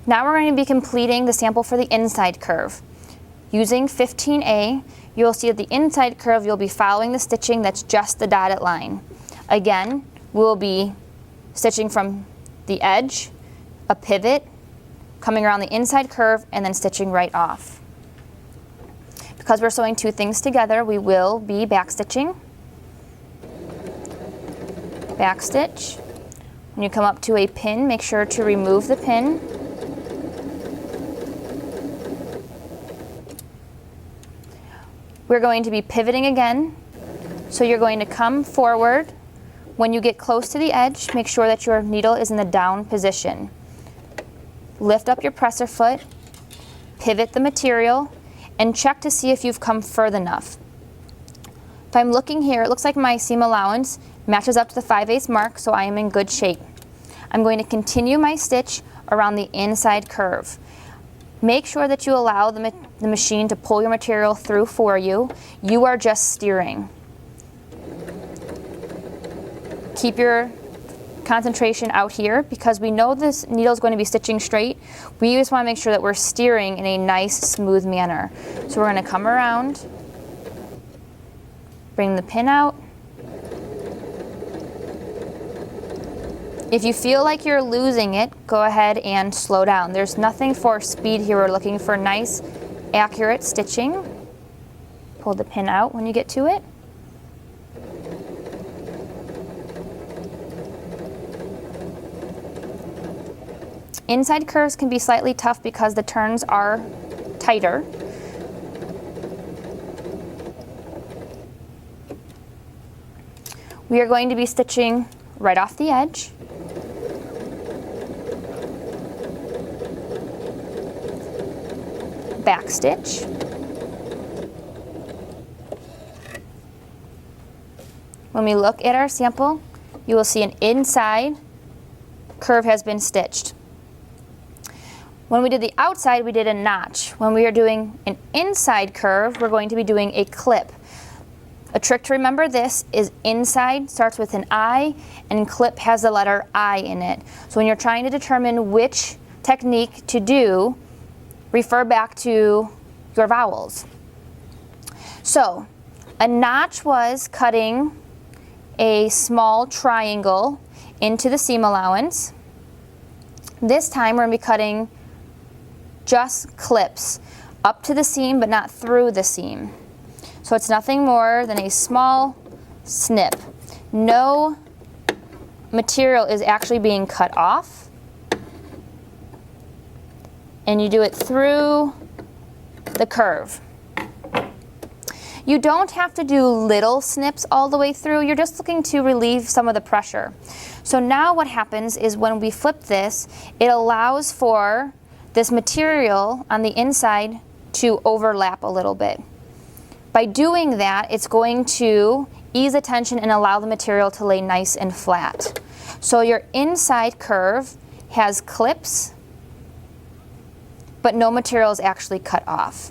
Now we're going to be completing the sample for the inside curve. Using 15A, you'll see at the inside curve you'll be following the stitching that's just the dotted line. Again, we'll be stitching from the edge, a pivot, coming around the inside curve, and then stitching right off. Because we're sewing two things together, we will be back stitching, back stitch. When you come up to a pin, make sure to remove the pin. We're going to be pivoting again, so you're going to come forward. When you get close to the edge, make sure that your needle is in the down position. Lift up your presser foot, pivot the material, and check to see if you've come further enough. If I'm looking here, it looks like my seam allowance matches up to the 5/8 mark, so I am in good shape. I'm going to continue my stitch around the inside curve. Make sure that you allow the machine to pull your material through for you. You are just steering. Keep your concentration out here because we know this needle is going to be stitching straight. We just want to make sure that we're steering in a nice, smooth manner. So we're going to come around, bring the pin out. If you feel like you're losing it, go ahead and slow down. There's nothing for speed here. We're looking for nice, accurate stitching. Pull the pin out when you get to it. Inside curves can be slightly tough because the turns are tighter. We are going to be stitching right off the edge. Back stitch. When we look at our sample, you will see an inside curve has been stitched. When we did the outside, we did a notch. When we are doing an inside curve, we're going to be doing a clip. A trick to remember this is inside starts with an I and clip has the letter I in it. So when you're trying to determine which technique to do, refer back to your vowels. So a notch was cutting a small triangle into the seam allowance. This time we're going to be cutting just clips up to the seam but not through the seam. So it's nothing more than a small snip. No material is actually being cut off. And you do it through the curve. You don't have to do little snips all the way through. You're just looking to relieve some of the pressure. So now what happens is when we flip this, it allows for this material on the inside to overlap a little bit. By doing that, it's going to ease the tension and allow the material to lay nice and flat. So your inside curve has clips, but no material is actually cut off.